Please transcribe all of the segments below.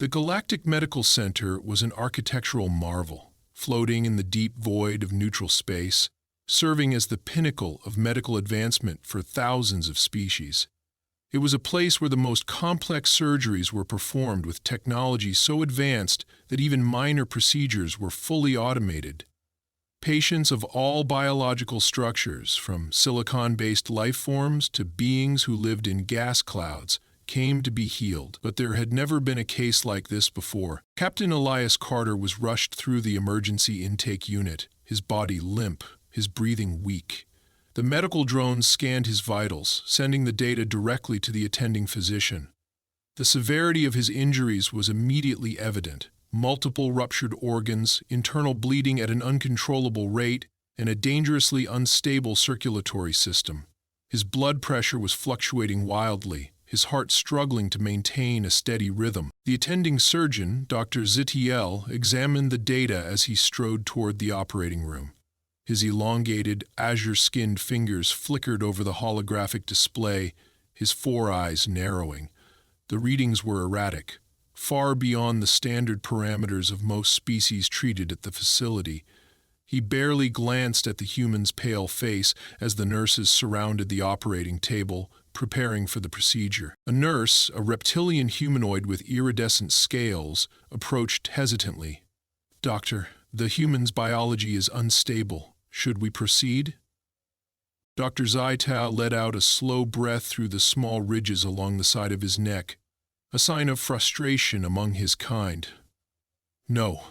The Galactic Medical Center was an architectural marvel, floating in the deep void of neutral space, serving as the pinnacle of medical advancement for thousands of species. It was a place where the most complex surgeries were performed with technology so advanced that even minor procedures were fully automated. Patients of all biological structures, from silicon-based life forms to beings who lived in gas clouds, came to be healed, but there had never been a case like this before. Captain Elias Carter was rushed through the emergency intake unit, his body limp, his breathing weak. The medical drones scanned his vitals, sending the data directly to the attending physician. The severity of his injuries was immediately evident. Multiple ruptured organs, internal bleeding at an uncontrollable rate, and a dangerously unstable circulatory system. His blood pressure was fluctuating wildly, his heart struggling to maintain a steady rhythm. The attending surgeon, Dr. Zitiel, examined the data as he strode toward the operating room. His elongated, azure-skinned fingers flickered over the holographic display, his four eyes narrowing. The readings were erratic, far beyond the standard parameters of most species treated at the facility. He barely glanced at the human's pale face as the nurses surrounded the operating table, preparing for the procedure. A nurse, a reptilian humanoid with iridescent scales, approached hesitantly. "Doctor, the human's biology is unstable. Should we proceed?" Dr. Zaital let out a slow breath through the small ridges along the side of his neck, a sign of frustration among his kind. "No,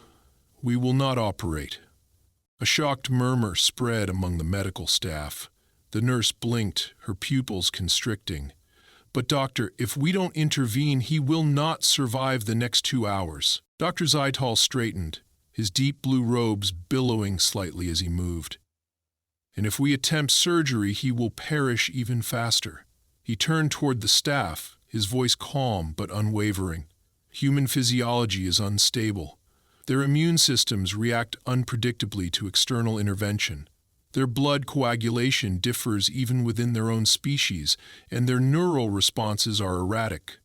we will not operate." A shocked murmur spread among the medical staff. The nurse blinked, her pupils constricting. "But doctor, if we don't intervene, he will not survive the next 2 hours." Dr. Zaital straightened, his deep blue robes billowing slightly as he moved. "And if we attempt surgery, he will perish even faster." He turned toward the staff, his voice calm but unwavering. "Human physiology is unstable. Their immune systems react unpredictably to external intervention. Their blood coagulation differs even within their own species, and their neural responses are erratic.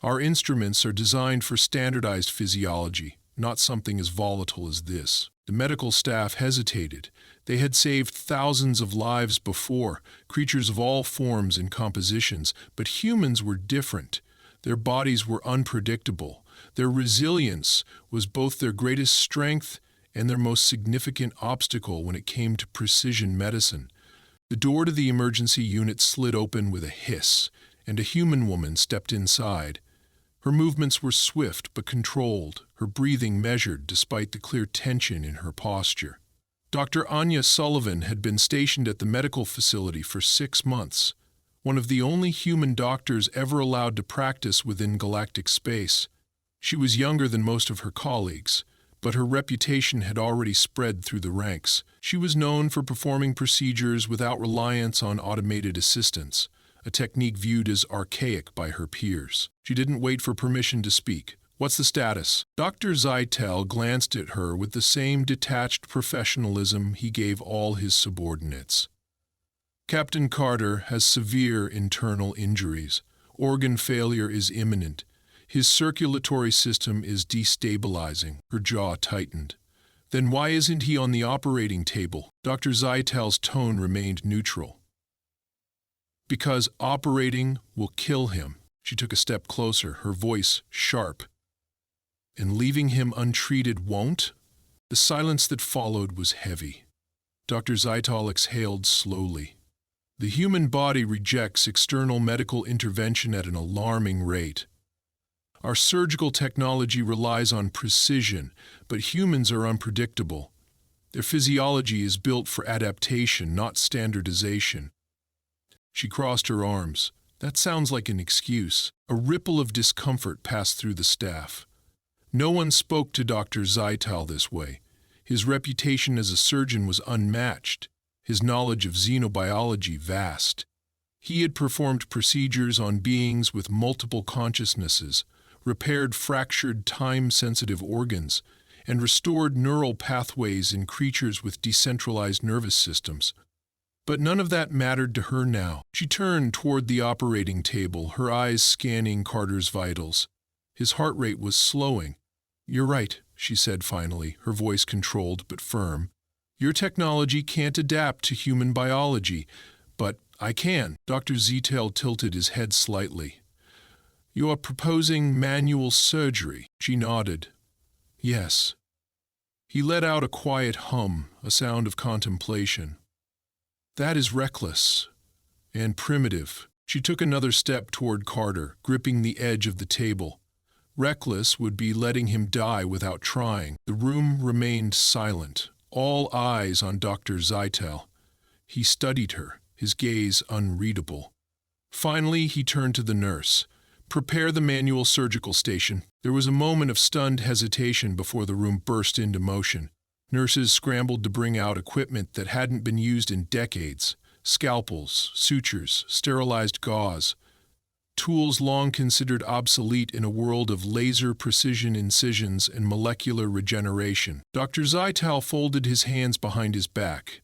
Our instruments are designed for standardized physiology, not something as volatile as this." The medical staff hesitated. They had saved thousands of lives before, creatures of all forms and compositions, but humans were different. Their bodies were unpredictable. Their resilience was both their greatest strength and their most significant obstacle when it came to precision medicine. The door to the emergency unit slid open with a hiss, and a human woman stepped inside. Her movements were swift but controlled, her breathing measured despite the clear tension in her posture. Dr. Anya Sullivan had been stationed at the medical facility for 6 months, one of the only human doctors ever allowed to practice within galactic space. She was younger than most of her colleagues, but her reputation had already spread through the ranks. She was known for performing procedures without reliance on automated assistance, a technique viewed as archaic by her peers. She didn't wait for permission to speak. "What's the status?" Dr. Zaitel glanced at her with the same detached professionalism he gave all his subordinates. "Captain Carter has severe internal injuries. Organ failure is imminent. His circulatory system is destabilizing." Her jaw tightened. "Then why isn't he on the operating table?" Dr. Zaitel's tone remained neutral. "Because operating will kill him." She took a step closer, her voice sharp. "And leaving him untreated won't?" The silence that followed was heavy. Dr. Zaital exhaled slowly. "The human body rejects external medical intervention at an alarming rate. Our surgical technology relies on precision, but humans are unpredictable. Their physiology is built for adaptation, not standardization." She crossed her arms. "That sounds like an excuse." A ripple of discomfort passed through the staff. No one spoke to Dr. Zaital this way. His reputation as a surgeon was unmatched, his knowledge of xenobiology vast. He had performed procedures on beings with multiple consciousnesses, repaired fractured time-sensitive organs, and restored neural pathways in creatures with decentralized nervous systems. But none of that mattered to her now. She turned toward the operating table, her eyes scanning Carter's vitals. His heart rate was slowing. "You're right," she said finally, her voice controlled but firm. "Your technology can't adapt to human biology, but I can." Dr. Zetail tilted his head slightly. "You are proposing manual surgery?" She nodded. "Yes." He let out a quiet hum, a sound of contemplation. "That is reckless and primitive." She took another step toward Carter, gripping the edge of the table. Reckless would be letting him die without trying. The room remained silent, all eyes on Dr. Zetail. He studied her, his gaze unreadable. Finally, he turned to the nurse. "Prepare the manual surgical station." There was a moment of stunned hesitation before the room burst into motion. Nurses scrambled to bring out equipment that hadn't been used in decades. Scalpels, sutures, sterilized gauze. Tools long considered obsolete in a world of laser precision incisions and molecular regeneration. Dr. Zetail folded his hands behind his back.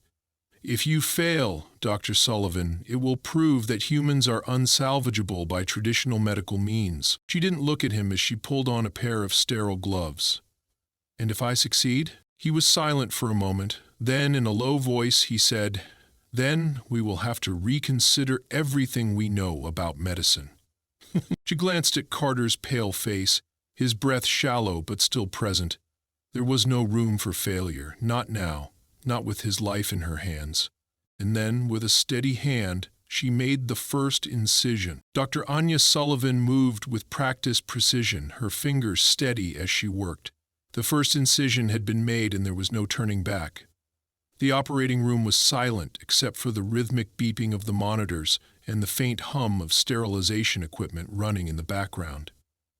"If you fail, Dr. Sullivan, it will prove that humans are unsalvageable by traditional medical means." She didn't look at him as she pulled on a pair of sterile gloves. "And if I succeed?" He was silent for a moment. Then, in a low voice, he said, "Then we will have to reconsider everything we know about medicine." She glanced at Carter's pale face, his breath shallow but still present. There was no room for failure, not now, not with his life in her hands. And then, with a steady hand, she made the first incision. Dr. Anya Sullivan moved with practiced precision, her fingers steady as she worked. The first incision had been made and there was no turning back. The operating room was silent except for the rhythmic beeping of the monitors and the faint hum of sterilization equipment running in the background.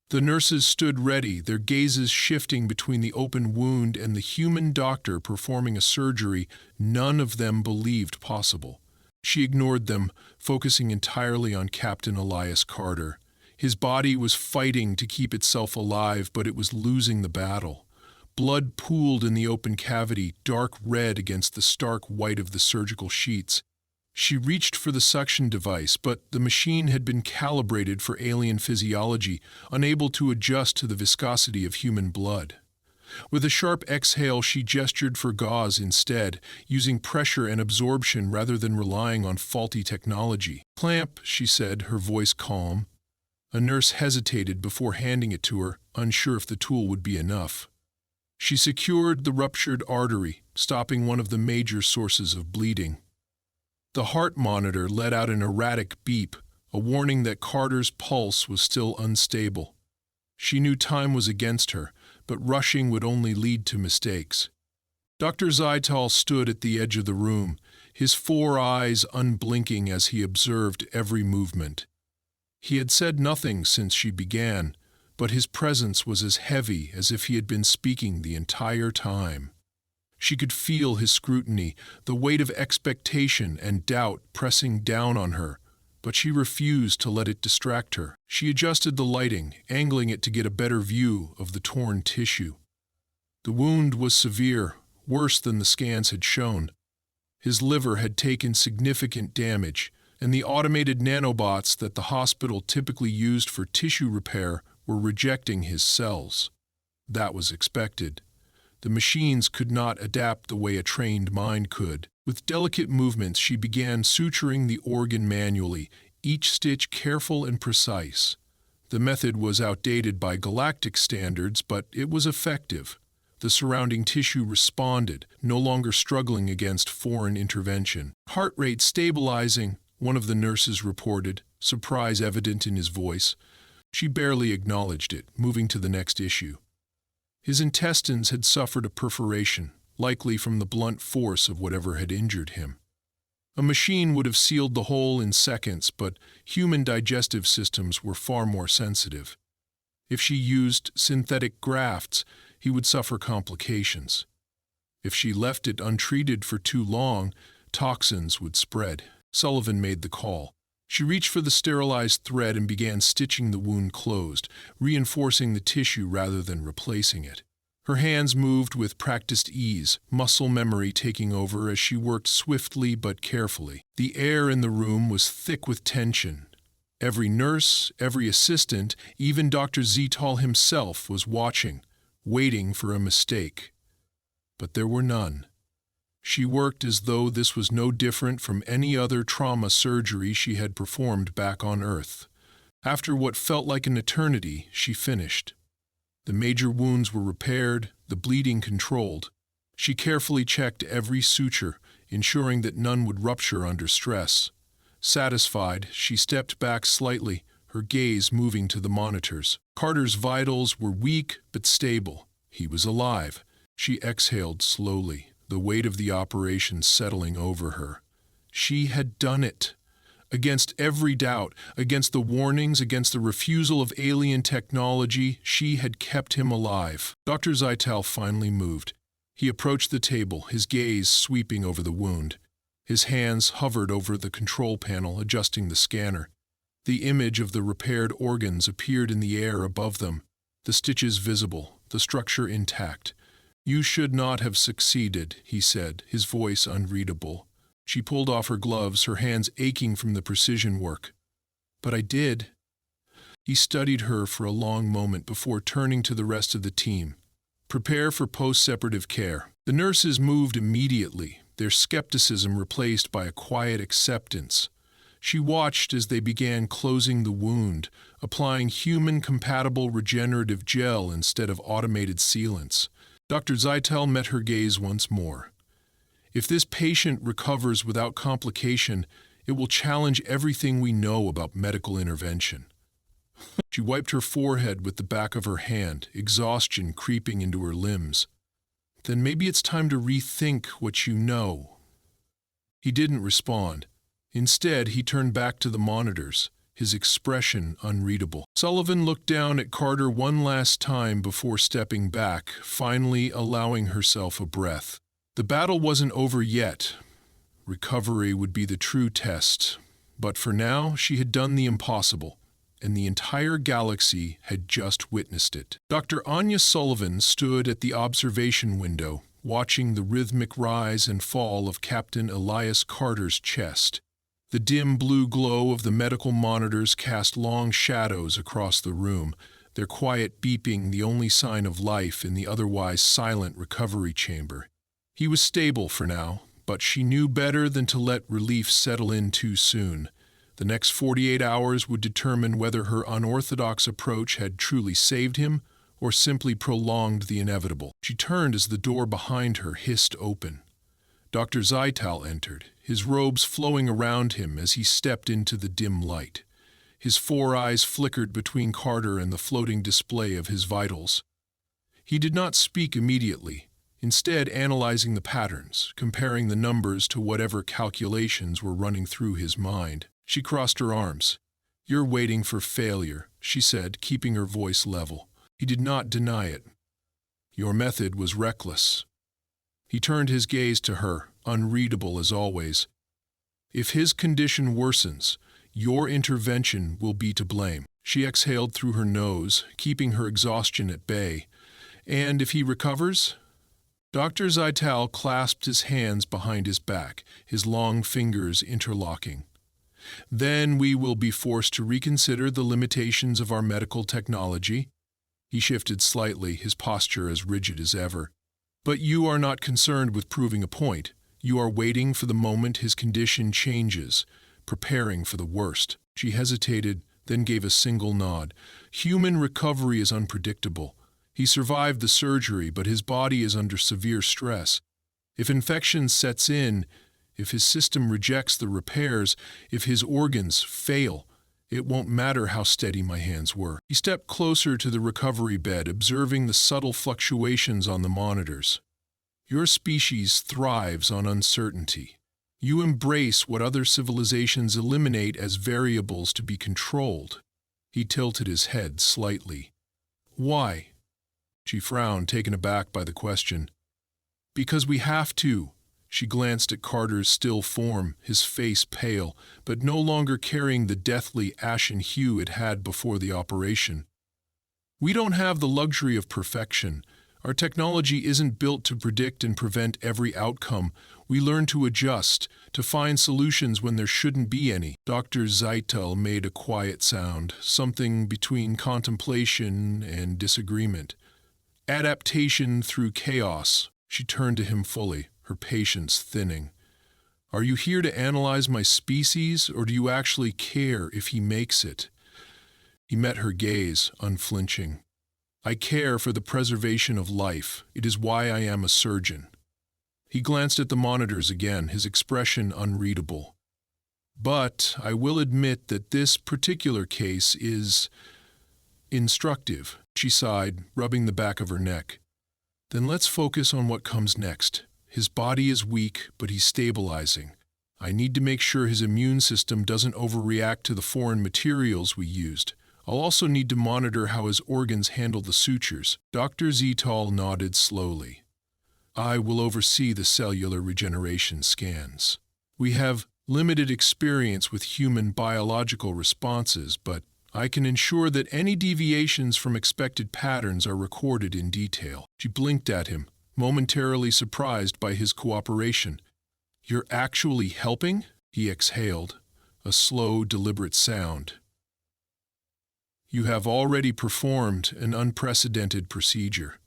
The nurses stood ready, their gazes shifting between the open wound and the human doctor performing a surgery none of them believed possible. She ignored them, focusing entirely on Captain Elias Carter. His body was fighting to keep itself alive, but it was losing the battle. Blood pooled in the open cavity, dark red against the stark white of the surgical sheets. She reached for the suction device, but the machine had been calibrated for alien physiology, unable to adjust to the viscosity of human blood. With a sharp exhale, she gestured for gauze instead, using pressure and absorption rather than relying on faulty technology. "Clamp," she said, her voice calm. A nurse hesitated before handing it to her, unsure if the tool would be enough. She secured the ruptured artery, stopping one of the major sources of bleeding. The heart monitor let out an erratic beep, a warning that Carter's pulse was still unstable. She knew time was against her, but rushing would only lead to mistakes. Dr. Zetail stood at the edge of the room, his 4 eyes unblinking as he observed every movement. He had said nothing since she began, but his presence was as heavy as if he had been speaking the entire time. She could feel his scrutiny, the weight of expectation and doubt pressing down on her, but she refused to let it distract her. She adjusted the lighting, angling it to get a better view of the torn tissue. The wound was severe, worse than the scans had shown. His liver had taken significant damage, and the automated nanobots that the hospital typically used for tissue repair were rejecting his cells. That was expected. The machines could not adapt the way a trained mind could. With delicate movements, she began suturing the organ manually, each stitch careful and precise. The method was outdated by galactic standards, but it was effective. The surrounding tissue responded, no longer struggling against foreign intervention. "Heart rate stabilizing," one of the nurses reported, surprise evident in his voice. She barely acknowledged it, moving to the next issue. His intestines had suffered a perforation, likely from the blunt force of whatever had injured him. A machine would have sealed the hole in seconds, but human digestive systems were far more sensitive. If she used synthetic grafts, he would suffer complications. If she left it untreated for too long, toxins would spread. Sullivan made the call. She reached for the sterilized thread and began stitching the wound closed, reinforcing the tissue rather than replacing it. Her hands moved with practiced ease, muscle memory taking over as she worked swiftly but carefully. The air in the room was thick with tension. Every nurse, every assistant, even Dr. Zetal himself was watching, waiting for a mistake. But there were none. She worked as though this was no different from any other trauma surgery she had performed back on Earth. After what felt like an eternity, she finished. The major wounds were repaired, the bleeding controlled. She carefully checked every suture, ensuring that none would rupture under stress. Satisfied, she stepped back slightly, her gaze moving to the monitors. Carter's vitals were weak but stable. He was alive. She exhaled slowly, the weight of the operation settling over her. She had done it. Against every doubt, against the warnings, against the refusal of alien technology, she had kept him alive. Dr. Zetal finally moved. He approached the table, his gaze sweeping over the wound. His hands hovered over the control panel, adjusting the scanner. The image of the repaired organs appeared in the air above them, the stitches visible, the structure intact. "You should not have succeeded," he said, his voice unreadable. She pulled off her gloves, her hands aching from the precision work. "But I did." He studied her for a long moment before turning to the rest of the team. "Prepare for post-separative care." The nurses moved immediately, their skepticism replaced by a quiet acceptance. She watched as they began closing the wound, applying human-compatible regenerative gel instead of automated sealants. Dr. Zetal met her gaze once more. "If this patient recovers without complication, it will challenge everything we know about medical intervention." She wiped her forehead with the back of her hand, exhaustion creeping into her limbs. "Then maybe it's time to rethink what you know." He didn't respond. Instead, he turned back to the monitors, his expression unreadable. Sullivan looked down at Carter one last time before stepping back, finally allowing herself a breath. The battle wasn't over yet. Recovery would be the true test. But for now, she had done the impossible, and the entire galaxy had just witnessed it. Dr. Anya Sullivan stood at the observation window, watching the rhythmic rise and fall of Captain Elias Carter's chest. The dim blue glow of the medical monitors cast long shadows across the room, their quiet beeping the only sign of life in the otherwise silent recovery chamber. He was stable for now, but she knew better than to let relief settle in too soon. The next 48 hours would determine whether her unorthodox approach had truly saved him or simply prolonged the inevitable. She turned as the door behind her hissed open. Dr. Zetal entered, his robes flowing around him as he stepped into the dim light. His four eyes flickered between Carter and the floating display of his vitals. He did not speak immediately, instead analyzing the patterns, comparing the numbers to whatever calculations were running through his mind. She crossed her arms. "You're waiting for failure," she said, keeping her voice level. He did not deny it. "Your method was reckless." He turned his gaze to her, unreadable as always. "If his condition worsens, your intervention will be to blame." She exhaled through her nose, keeping her exhaustion at bay. "And if he recovers?" Dr. Zetal clasped his hands behind his back, his long fingers interlocking. "Then we will be forced to reconsider the limitations of our medical technology." He shifted slightly, his posture as rigid as ever. "But you are not concerned with proving a point. You are waiting for the moment his condition changes, preparing for the worst." She hesitated, then gave a single nod. "Human recovery is unpredictable. He survived the surgery, but his body is under severe stress. If infection sets in, if his system rejects the repairs, if his organs fail, it won't matter how steady my hands were." He stepped closer to the recovery bed, observing the subtle fluctuations on the monitors. "Your species thrives on uncertainty. You embrace what other civilizations eliminate as variables to be controlled." He tilted his head slightly. "Why?" She frowned, taken aback by the question. "Because we have to." She glanced at Carter's still form, his face pale, but no longer carrying the deathly ashen hue it had before the operation. "We don't have the luxury of perfection. Our technology isn't built to predict and prevent every outcome. We learn to adjust, to find solutions when there shouldn't be any. Dr. Zeitel made a quiet sound, something between contemplation and disagreement. Adaptation through chaos. She turned to him fully, her patience thinning. Are you here to analyze my species, or do you actually care if he makes it? He met her gaze, unflinching. I care for the preservation of life. It is why I am a surgeon. He glanced at the monitors again, his expression unreadable. But I will admit that this particular case is instructive, she sighed, rubbing the back of her neck. Then let's focus on what comes next. His body is weak, but he's stabilizing. I need to make sure his immune system doesn't overreact to the foreign materials we used. I'll also need to monitor how his organs handle the sutures. Dr. Zeitel nodded slowly. I will oversee the cellular regeneration scans. We have limited experience with human biological responses, but I can ensure that any deviations from expected patterns are recorded in detail. She blinked at him, momentarily surprised by his cooperation. You're actually helping? He exhaled, a slow, deliberate sound. You have already performed an unprecedented procedure.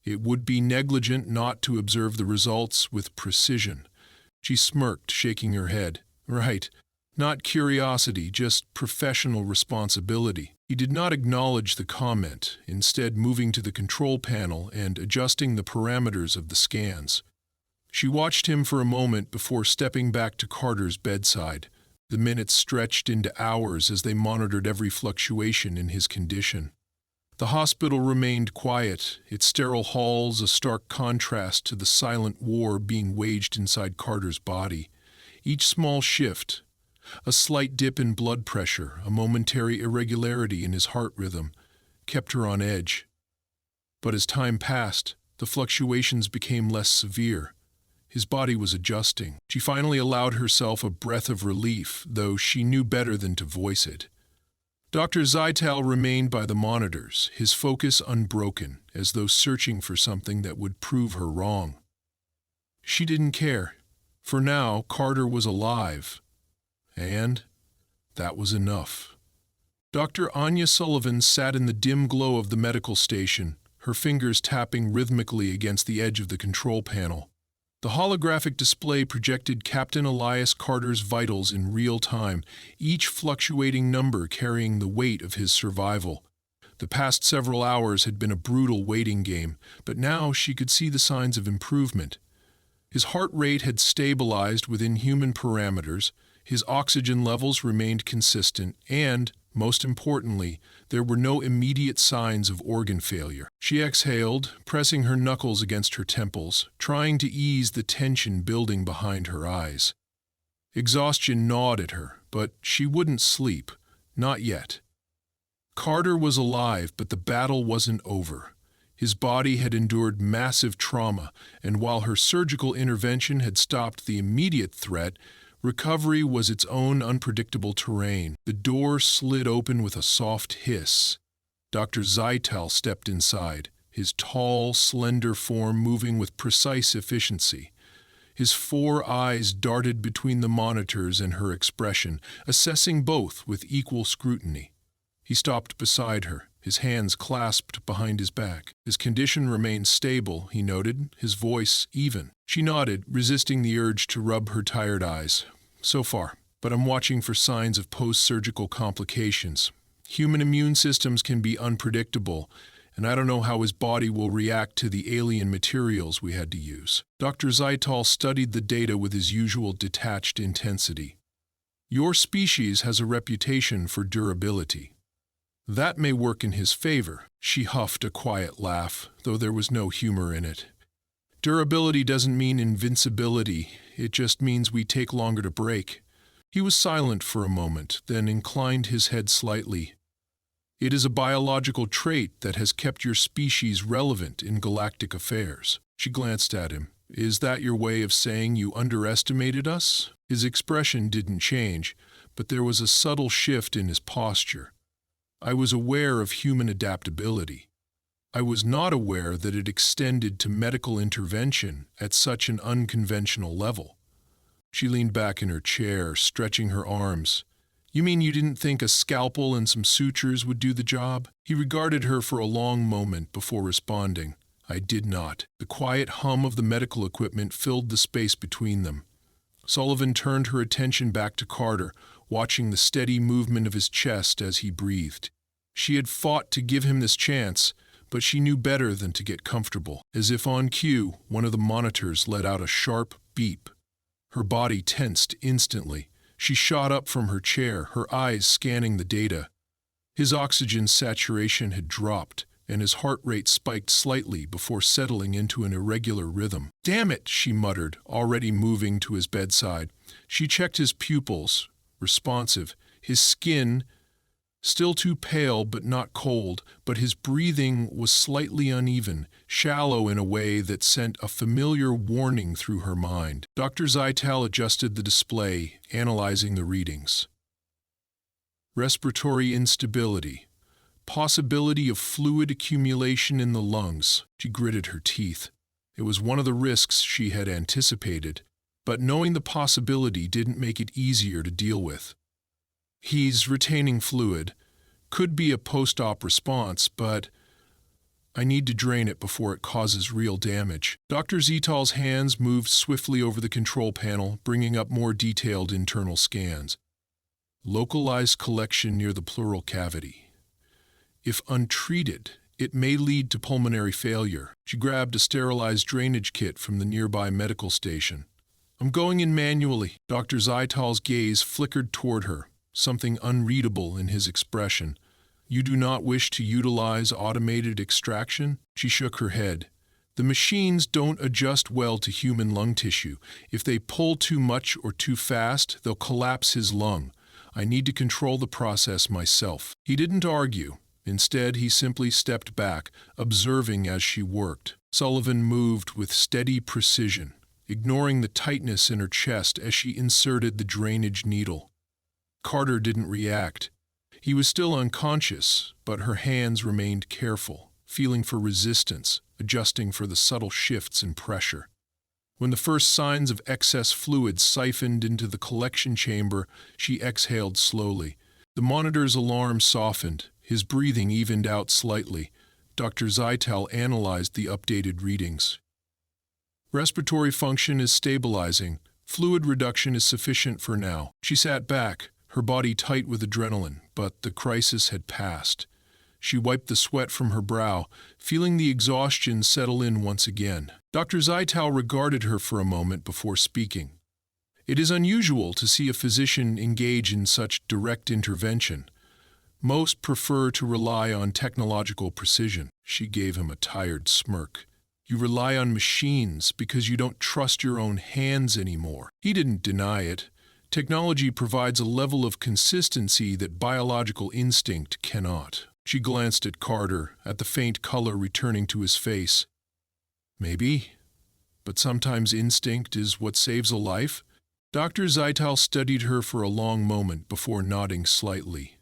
It would be negligent not to observe the results with precision. She smirked, shaking her head. Right. Not curiosity, just professional responsibility. He did not acknowledge the comment, instead moving to the control panel and adjusting the parameters of the scans. She watched him for a moment before stepping back to Carter's bedside. The minutes stretched into hours as they monitored every fluctuation in his condition. The hospital remained quiet, its sterile halls a stark contrast to the silent war being waged inside Carter's body. Each small shift, a slight dip in blood pressure, a momentary irregularity in his heart rhythm, kept her on edge. But as time passed, the fluctuations became less severe. His body was adjusting. She finally allowed herself a breath of relief, though she knew better than to voice it. Dr. Zeitel remained by the monitors, his focus unbroken, as though searching for something that would prove her wrong. She didn't care. For now, Carter was alive. And that was enough. Dr. Anya Sullivan sat in the dim glow of the medical station, her fingers tapping rhythmically against the edge of the control panel. The holographic display projected Captain Elias Carter's vitals in real time, each fluctuating number carrying the weight of his survival. The past several hours had been a brutal waiting game, but now she could see the signs of improvement. His heart rate had stabilized within human parameters, his oxygen levels remained consistent, and, most importantly, there were no immediate signs of organ failure. She exhaled, pressing her knuckles against her temples, trying to ease the tension building behind her eyes. Exhaustion gnawed at her, but she wouldn't sleep. Not yet. Carter was alive, but the battle wasn't over. His body had endured massive trauma, and while her surgical intervention had stopped the immediate threat, recovery was its own unpredictable terrain. The door slid open with a soft hiss. Dr. Zeitel stepped inside, his tall, slender form moving with precise efficiency. His 4 eyes darted between the monitors and her expression, assessing both with equal scrutiny. He stopped beside her, his hands clasped behind his back. His condition remained stable, he noted, his voice even. She nodded, resisting the urge to rub her tired eyes. So far, but I'm watching for signs of post-surgical complications. Human immune systems can be unpredictable, and I don't know how his body will react to the alien materials we had to use. Dr. Zeitel studied the data with his usual detached intensity. Your species has a reputation for durability. That may work in his favor. She huffed a quiet laugh, though there was no humor in it. Durability doesn't mean invincibility, it just means we take longer to break. He was silent for a moment, then inclined his head slightly. It is a biological trait that has kept your species relevant in galactic affairs. She glanced at him. Is that your way of saying you underestimated us? His expression didn't change, but there was a subtle shift in his posture. I was aware of human adaptability. I was not aware that it extended to medical intervention at such an unconventional level. She leaned back in her chair, stretching her arms. You mean you didn't think a scalpel and some sutures would do the job? He regarded her for a long moment before responding. I did not. The quiet hum of the medical equipment filled the space between them. Sullivan turned her attention back to Carter, watching the steady movement of his chest as he breathed. She had fought to give him this chance, but she knew better than to get comfortable. As if on cue, one of the monitors let out a sharp beep. Her body tensed instantly. She shot up from her chair, her eyes scanning the data. His oxygen saturation had dropped, and his heart rate spiked slightly before settling into an irregular rhythm. "Damn it," she muttered, already moving to his bedside. She checked his pupils, responsive, his skin still too pale but not cold, but his breathing was slightly uneven, shallow in a way that sent a familiar warning through her mind. Dr. Zytal adjusted the display, analyzing the readings. Respiratory instability. Possibility of fluid accumulation in the lungs. She gritted her teeth. It was one of the risks she had anticipated, but knowing the possibility didn't make it easier to deal with. He's retaining fluid. Could be a post-op response, but I need to drain it before it causes real damage. Dr. Zytal's hands moved swiftly over the control panel, bringing up more detailed internal scans. Localized collection near the pleural cavity. If untreated, it may lead to pulmonary failure. She grabbed a sterilized drainage kit from the nearby medical station. I'm going in manually. Dr. Zytal's gaze flickered toward her, something unreadable in his expression. You do not wish to utilize automated extraction? She shook her head. The machines don't adjust well to human lung tissue. If they pull too much or too fast, they'll collapse his lung. I need to control the process myself. He didn't argue. Instead, he simply stepped back, observing as she worked. Sullivan moved with steady precision, ignoring the tightness in her chest as she inserted the drainage needle. Carter didn't react. He was still unconscious, but her hands remained careful, feeling for resistance, adjusting for the subtle shifts in pressure. When the first signs of excess fluid siphoned into the collection chamber, she exhaled slowly. The monitor's alarm softened. His breathing evened out slightly. Dr. Zytal analyzed the updated readings. Respiratory function is stabilizing. Fluid reduction is sufficient for now. She sat back, her body tight with adrenaline, but the crisis had passed. She wiped the sweat from her brow, feeling the exhaustion settle in once again. Dr. Zytal regarded her for a moment before speaking. It is unusual to see a physician engage in such direct intervention. Most prefer to rely on technological precision. She gave him a tired smirk. You rely on machines because you don't trust your own hands anymore. He didn't deny it. Technology provides a level of consistency that biological instinct cannot. She glanced at Carter, at the faint color returning to his face. Maybe, but sometimes instinct is what saves a life. Dr. Zytal studied her for a long moment before nodding slightly.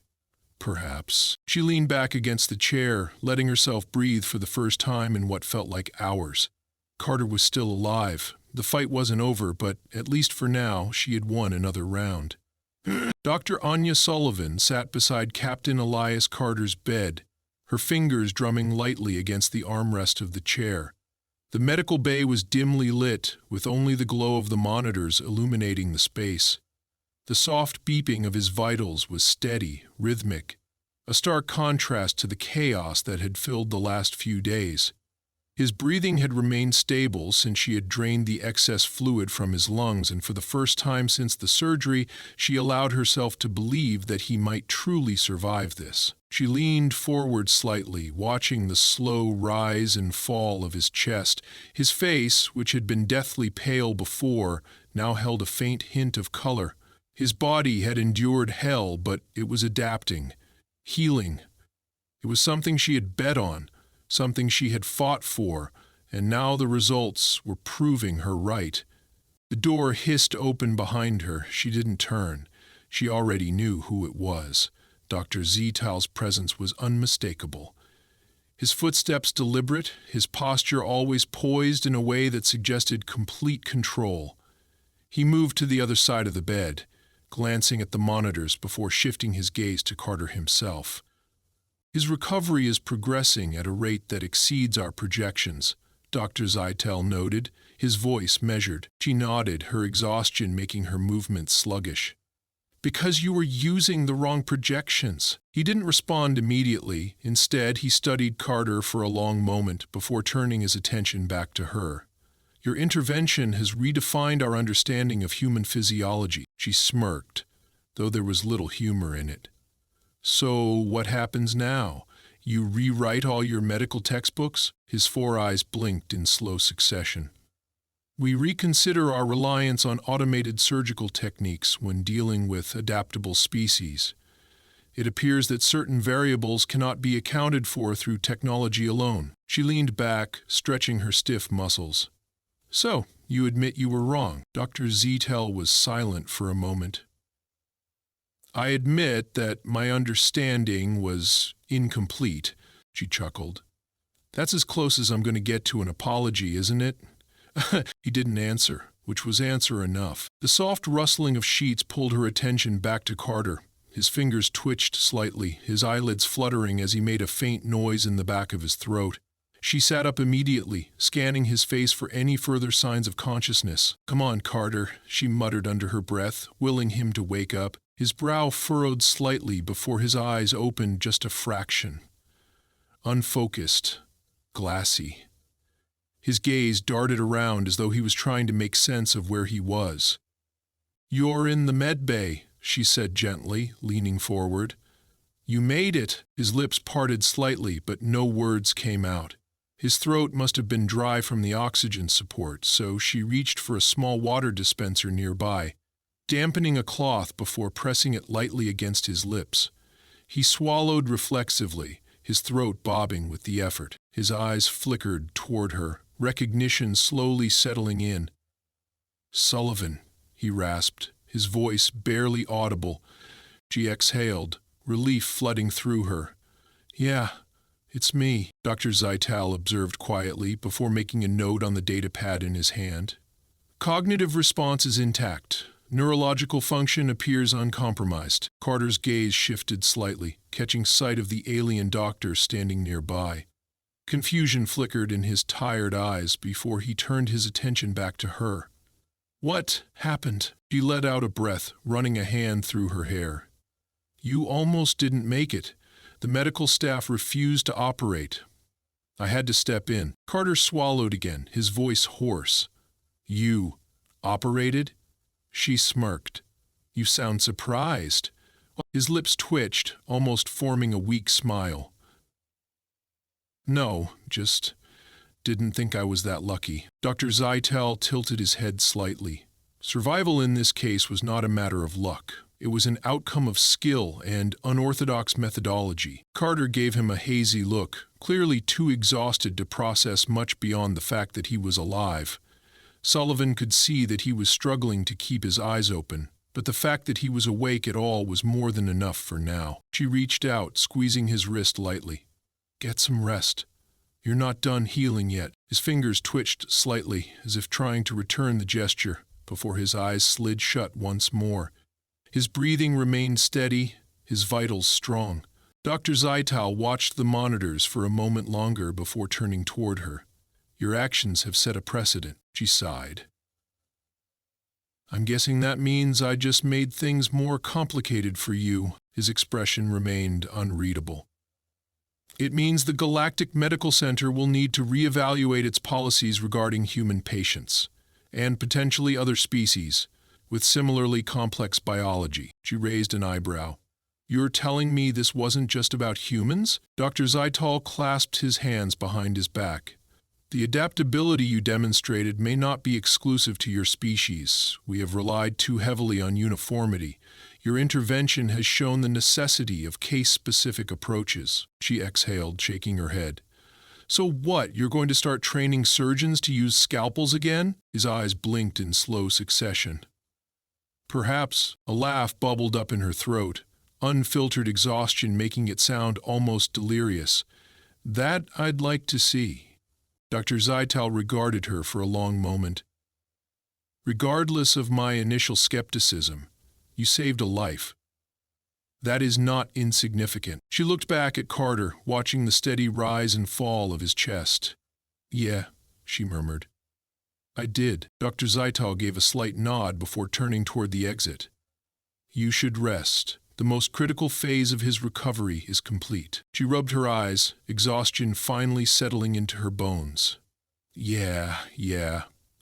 Perhaps. She leaned back against the chair, letting herself breathe for the first time in what felt like hours. Carter was still alive. The fight wasn't over, but at least for now, she had won another round. Dr. Anya Sullivan sat beside Captain Elias Carter's bed, her fingers drumming lightly against the armrest of the chair. The medical bay was dimly lit, with only the glow of the monitors illuminating the space. The soft beeping of his vitals was steady, rhythmic, a stark contrast to the chaos that had filled the last few days. His breathing had remained stable since she had drained the excess fluid from his lungs, and for the first time since the surgery, she allowed herself to believe that he might truly survive this. She leaned forward slightly, watching the slow rise and fall of his chest. His face, which had been deathly pale before, now held a faint hint of color. His body had endured hell, but it was adapting, healing. It was something she had bet on, something she had fought for, and now the results were proving her right. The door hissed open behind her. She didn't turn. She already knew who it was. Dr. Zytal's presence was unmistakable. His footsteps deliberate, his posture always poised in a way that suggested complete control. He moved to the other side of the bed, glancing at the monitors before shifting his gaze to Carter himself. His recovery is progressing at a rate that exceeds our projections, Dr. Zeitel noted, his voice measured. She nodded, her exhaustion making her movements sluggish. Because you were using the wrong projections. He didn't respond immediately. Instead, he studied Carter for a long moment before turning his attention back to her. Your intervention has redefined our understanding of human physiology. She smirked, though there was little humor in it. So what happens now? You rewrite all your medical textbooks? His four eyes blinked in slow succession. We reconsider our reliance on automated surgical techniques when dealing with adaptable species. It appears that certain variables cannot be accounted for through technology alone. She leaned back, stretching her stiff muscles. So, you admit you were wrong. Dr. Zeitel was silent for a moment. I admit that my understanding was incomplete, she chuckled. That's as close as I'm going to get to an apology, isn't it? He didn't answer, which was answer enough. The soft rustling of sheets pulled her attention back to Carter. His fingers twitched slightly, his eyelids fluttering as he made a faint noise in the back of his throat. She sat up immediately, scanning his face for any further signs of consciousness. Come on, Carter, she muttered under her breath, willing him to wake up. His brow furrowed slightly before his eyes opened just a fraction. Unfocused, glassy. His gaze darted around as though he was trying to make sense of where he was. You're in the med bay, she said gently, leaning forward. You made it. His lips parted slightly, but no words came out. His throat must have been dry from the oxygen support, so she reached for a small water dispenser nearby, dampening a cloth before pressing it lightly against his lips. He swallowed reflexively, his throat bobbing with the effort. His eyes flickered toward her, recognition slowly settling in. Sullivan, he rasped, his voice barely audible. She exhaled, relief flooding through her. Yeah, it's me, Dr. Zeitel observed quietly before making a note on the datapad in his hand. Cognitive response is intact. Neurological function appears uncompromised. Carter's gaze shifted slightly, catching sight of the alien doctor standing nearby. Confusion flickered in his tired eyes before he turned his attention back to her. What happened? She let out a breath, running a hand through her hair. You almost didn't make it. The medical staff refused to operate. I had to step in. Carter swallowed again, his voice hoarse. You operated? She smirked. You sound surprised. His lips twitched, almost forming a weak smile. No, just didn't think I was that lucky. Dr. Zeitel tilted his head slightly. Survival in this case was not a matter of luck. It was an outcome of skill and unorthodox methodology. Carter gave him a hazy look, clearly too exhausted to process much beyond the fact that he was alive. Sullivan could see that he was struggling to keep his eyes open, but the fact that he was awake at all was more than enough for now. She reached out, squeezing his wrist lightly. Get some rest. You're not done healing yet. His fingers twitched slightly, as if trying to return the gesture, before his eyes slid shut once more. His breathing remained steady, his vitals strong. Dr. Zeitel watched the monitors for a moment longer before turning toward her. Your actions have set a precedent, she sighed. I'm guessing that means I just made things more complicated for you. His expression remained unreadable. It means the Galactic Medical Center will need to reevaluate its policies regarding human patients, and potentially other species, with similarly complex biology. She raised an eyebrow. You're telling me this wasn't just about humans? Dr. Zeitel clasped his hands behind his back. The adaptability you demonstrated may not be exclusive to your species. We have relied too heavily on uniformity. Your intervention has shown the necessity of case-specific approaches. She exhaled, shaking her head. So what, you're going to start training surgeons to use scalpels again? His eyes blinked in slow succession. Perhaps. A laugh bubbled up in her throat, unfiltered exhaustion making it sound almost delirious. That I'd like to see. Dr. Zeital regarded her for a long moment. Regardless of my initial skepticism, you saved a life. That is not insignificant. She looked back at Carter, watching the steady rise and fall of his chest. Yeah, she murmured. I did. Dr. Zeital gave a slight nod before turning toward the exit. You should rest. The most critical phase of his recovery is complete. She rubbed her eyes, exhaustion finally settling into her bones. Yeah,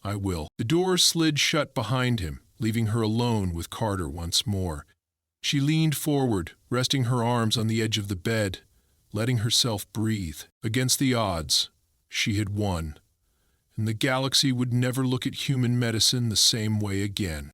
I will. The door slid shut behind him, leaving her alone with Carter once more. She leaned forward, resting her arms on the edge of the bed, letting herself breathe. Against the odds, she had won, and the galaxy would never look at human medicine the same way again.